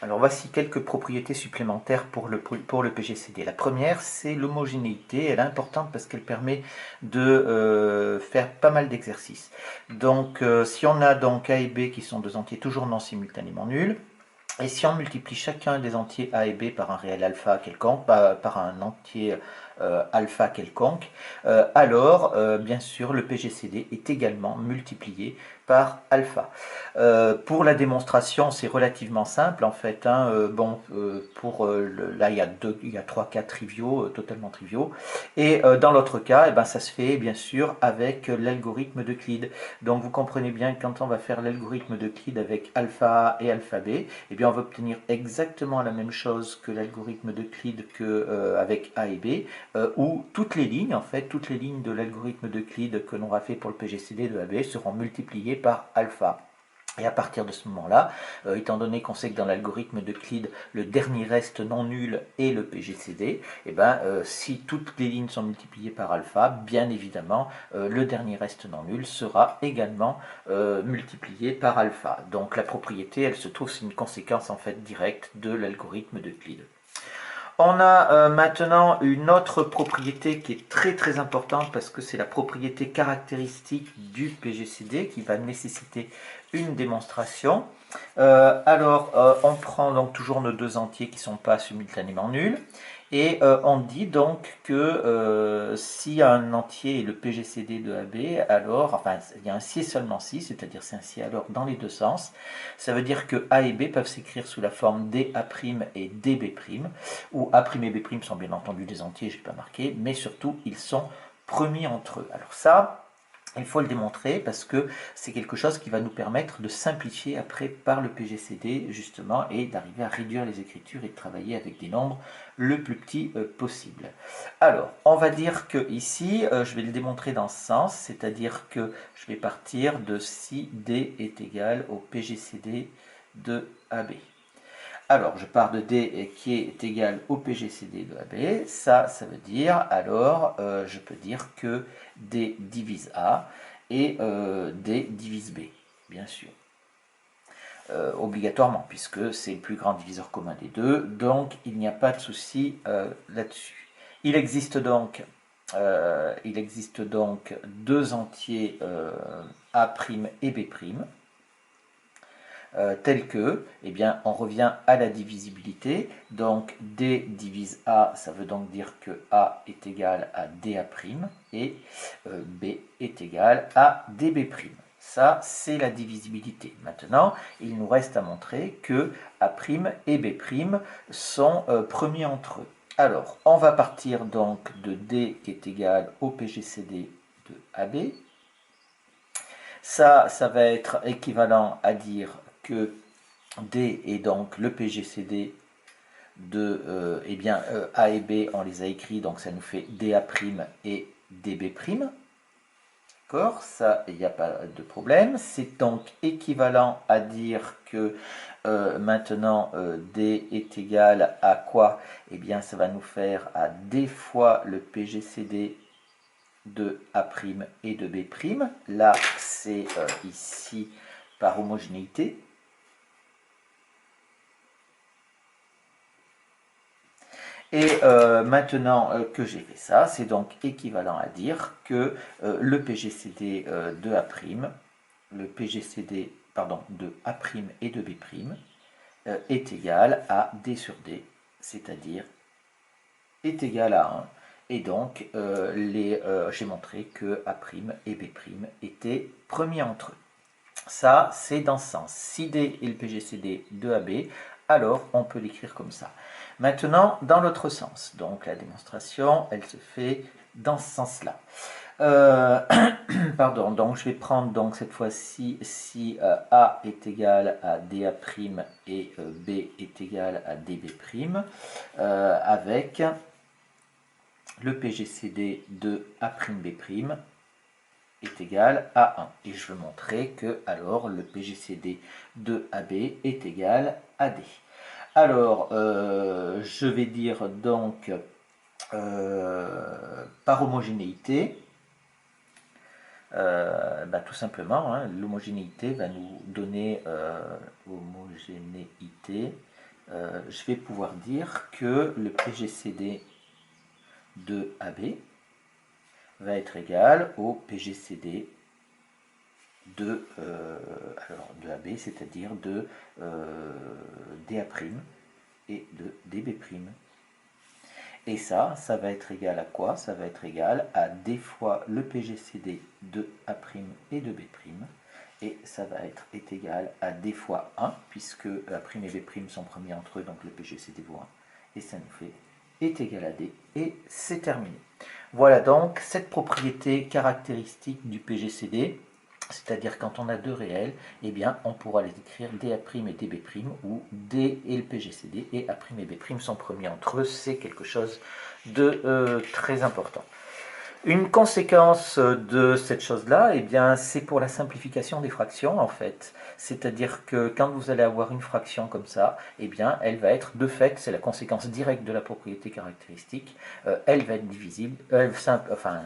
Alors voici quelques propriétés supplémentaires pour le PGCD. La première, c'est l'homogénéité. Elle est importante parce qu'elle permet de faire pas mal d'exercices. Donc si on a donc A et B qui sont deux entiers toujours non simultanément nuls, et si on multiplie chacun des entiers A et B par un réel alpha quelconque, par un entier alpha quelconque, alors bien sûr le PGCD est également multiplié par alpha. Pour la démonstration, c'est relativement simple en fait. Hein. Là, il y a 3 cas triviaux, totalement triviaux. Et dans l'autre cas, eh ben, ça se fait bien sûr avec l'algorithme d'Euclide. Donc vous comprenez bien que quand on va faire l'algorithme d'Euclide avec alpha A et alpha B, eh bien, on va obtenir exactement la même chose que l'algorithme d'Euclide avec A et B, où toutes les lignes, en fait, toutes les lignes de l'algorithme d'Euclide que l'on aura fait pour le PGCD de AB seront multipliées par alpha. Et à partir de ce moment-là, étant donné qu'on sait que dans l'algorithme d'Euclide, le dernier reste non nul est le PGCD, et ben, si toutes les lignes sont multipliées par alpha, bien évidemment, le dernier reste non nul sera également multiplié par alpha. Donc la propriété, elle se trouve, c'est une conséquence en fait directe de l'algorithme d'Euclide. On a maintenant une autre propriété qui est très très importante parce que c'est la propriété caractéristique du PGCD qui va nécessiter une démonstration. On prend donc toujours nos deux entiers qui ne sont pas simultanément nuls. Et on dit donc que si un entier est le PGCD de AB, alors, enfin, il y a un si et seulement si, c'est-à-dire c'est un si alors dans les deux sens, ça veut dire que A et B peuvent s'écrire sous la forme DA' et DB', où A' et B' sont bien entendu des entiers, je n'ai pas marqué, mais surtout ils sont premiers entre eux. Alors ça, il faut le démontrer parce que c'est quelque chose qui va nous permettre de simplifier après par le PGCD justement et d'arriver à réduire les écritures et de travailler avec des nombres le plus petit possible. Alors, on va dire que ici, je vais le démontrer dans ce sens, c'est-à-dire que je vais partir de si D est égal au PGCD de AB. Alors, je pars de D qui est égal au PGCD de AB. Ça veut dire, alors, je peux dire que D divise A et D divise B, bien sûr. Obligatoirement, puisque c'est le plus grand diviseur commun des deux, donc il n'y a pas de souci là-dessus. Il existe donc deux entiers A' et B'. Tel que, eh bien, on revient à la divisibilité. Donc, D divise A, ça veut donc dire que A est égal à DA' et B est égal à DB'. Ça, c'est la divisibilité. Maintenant, il nous reste à montrer que A' et B' sont premiers entre eux. Alors, on va partir donc de D qui est égal au PGCD de AB. Ça va être équivalent à dire que D est donc le PGCD de A et B, on les a écrits, donc ça nous fait DA' et DB'. D'accord, ça, il n'y a pas de problème. C'est donc équivalent à dire que maintenant D est égal à quoi? Eh bien, ça va nous faire à D fois le PGCD de A' et de B'. Là, c'est ici par homogénéité. Et maintenant que j'ai fait ça, c'est donc équivalent à dire que le PGCD de A', le PGCD de A' et de B' est égal à D sur D, c'est-à-dire est égal à 1. Et donc, j'ai montré que A' et B' étaient premiers entre eux. Ça, c'est dans ce sens. Si D est le PGCD de AB, alors on peut l'écrire comme ça. Maintenant, dans l'autre sens. Donc, la démonstration, elle se fait dans ce sens-là. Pardon, donc je vais prendre donc cette fois-ci si A est égal à DA' et B est égal à DB', avec le PGCD de A'B' est égal à 1. Et je veux montrer que alors le PGCD de AB est égal à D. Alors, je vais dire donc par homogénéité, tout simplement, hein, l'homogénéité va nous donner homogénéité je vais pouvoir dire que le PGCD de AB va être égal au PGCD de AB, c'est-à-dire de DA' et de DB'. Et ça va être égal à quoi? Ça va être égal à D fois le PGCD de A' et de B'. Et ça va être égal à D fois 1, puisque A' et B' sont premiers entre eux, donc le PGCD vaut 1. Et ça nous fait est égal à D, et c'est terminé. Voilà donc cette propriété caractéristique du PGCD, c'est-à-dire quand on a deux réels, eh bien on pourra les écrire DA' et DB', où D et le PGCD et A' et B' sont premiers entre eux, c'est quelque chose de très important. Une conséquence de cette chose-là, eh bien, c'est pour la simplification des fractions, en fait. C'est-à-dire que quand vous allez avoir une fraction comme ça, eh bien, elle va être, de fait, c'est la conséquence directe de la propriété caractéristique, elle va être divisible,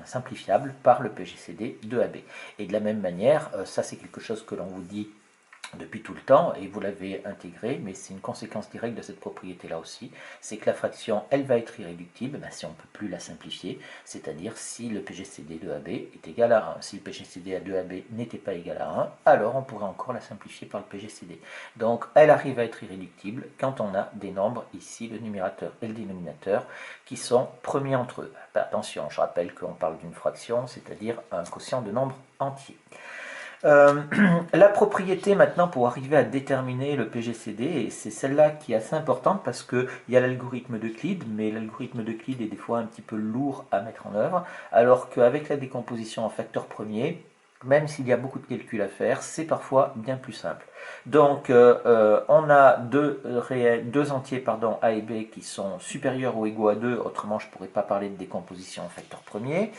simplifiable par le PGCD de AB. Et de la même manière, ça c'est quelque chose que l'on vous dit depuis tout le temps, et vous l'avez intégré, mais c'est une conséquence directe de cette propriété-là aussi, c'est que la fraction, elle va être irréductible, si on ne peut plus la simplifier, c'est-à-dire si le PGCD de AB est égal à 1. Si le PGCD de AB n'était pas égal à 1, alors on pourrait encore la simplifier par le PGCD. Donc elle arrive à être irréductible quand on a des nombres, ici le numérateur et le dénominateur, qui sont premiers entre eux. Attention, je rappelle qu'on parle d'une fraction, c'est-à-dire un quotient de nombre entier. La propriété maintenant pour arriver à déterminer le PGCD, et c'est celle-là qui est assez importante parce qu'il y a l'algorithme d'Euclide, mais l'algorithme d'Euclide est des fois un petit peu lourd à mettre en œuvre, alors qu'avec la décomposition en facteurs premiers, même s'il y a beaucoup de calculs à faire, c'est parfois bien plus simple. Donc on a deux entiers A et B qui sont supérieurs ou égaux à 2, autrement je ne pourrais pas parler de décomposition en facteurs premiers.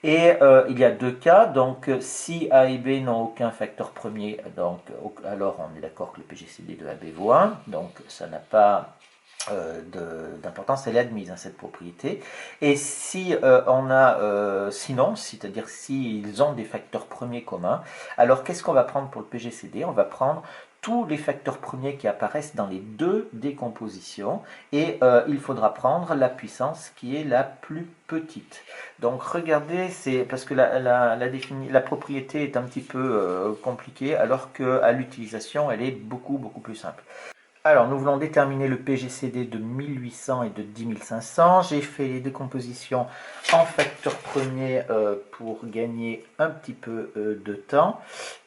Et il y a deux cas, donc si A et B n'ont aucun facteur premier, donc, alors on est d'accord que le PGCD de AB vaut 1, donc ça n'a pas d'importance, elle est admise, cette propriété. Et si on a sinon, c'est-à-dire s'ils ont des facteurs premiers communs, alors qu'est-ce qu'on va prendre pour le PGCD? On va prendre tous les facteurs premiers qui apparaissent dans les deux décompositions, et il faudra prendre la puissance qui est la plus petite. Donc regardez, c'est parce que la propriété est un petit peu compliquée, alors qu'à l'utilisation elle est beaucoup plus simple. Alors, nous voulons déterminer le PGCD de 1800 et de 10500. J'ai fait les décompositions en facteurs premiers pour gagner un petit peu de temps.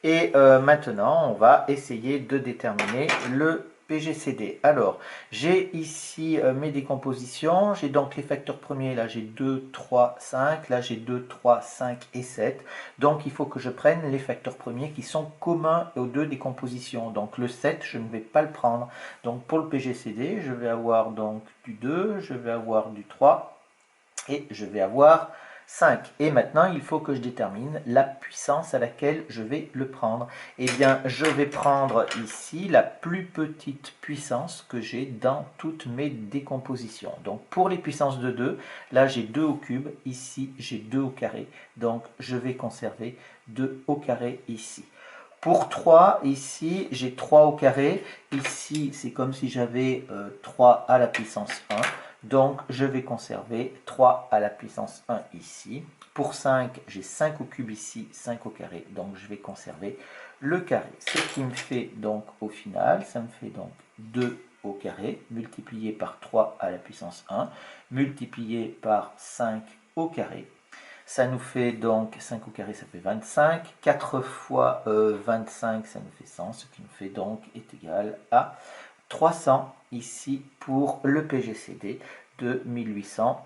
Et maintenant, on va essayer de déterminer le PGCD. Alors, j'ai ici mes décompositions. J'ai donc les facteurs premiers. Là, j'ai 2, 3, 5. Là, j'ai 2, 3, 5 et 7. Donc, il faut que je prenne les facteurs premiers qui sont communs aux deux décompositions. Donc, le 7, je ne vais pas le prendre. Donc, pour le PGCD, je vais avoir donc du 2, je vais avoir du 3 et je vais avoir 5. Et maintenant, il faut que je détermine la puissance à laquelle je vais le prendre. Eh bien, je vais prendre ici la plus petite puissance que j'ai dans toutes mes décompositions. Donc, pour les puissances de 2, là, j'ai 2 au cube. Ici, j'ai 2 au carré. Donc, je vais conserver 2 au carré ici. Pour 3, ici, j'ai 3 au carré. Ici, c'est comme si j'avais 3 à la puissance 1. Donc, je vais conserver 3 à la puissance 1 ici. Pour 5, j'ai 5 au cube ici, 5 au carré. Donc, je vais conserver le carré. Ce qui me fait donc, au final, ça me fait donc 2 au carré, multiplié par 3 à la puissance 1, multiplié par 5 au carré. Ça nous fait donc 5 au carré, ça fait 25. 4 fois 25, ça nous fait 100, ce qui nous fait donc est égal à 300 ici pour le PGCD de 1800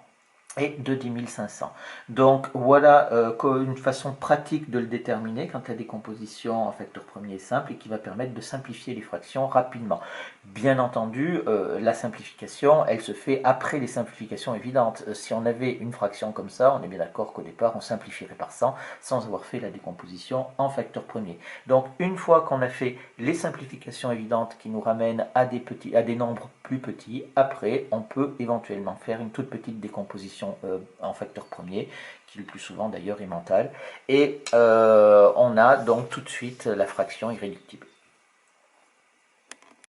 et de 10500. Donc voilà une façon pratique de le déterminer quand la décomposition en facteur premier est simple et qui va permettre de simplifier les fractions rapidement. Bien entendu, la simplification, elle se fait après les simplifications évidentes. Si on avait une fraction comme ça, on est bien d'accord qu'au départ, on simplifierait par 100 sans avoir fait la décomposition en facteur premier. Donc une fois qu'on a fait les simplifications évidentes qui nous ramènent à des nombres plus petits, après, on peut éventuellement faire une toute petite décomposition en facteur premier, qui le plus souvent d'ailleurs est mentale, et on a donc tout de suite la fraction irréductible.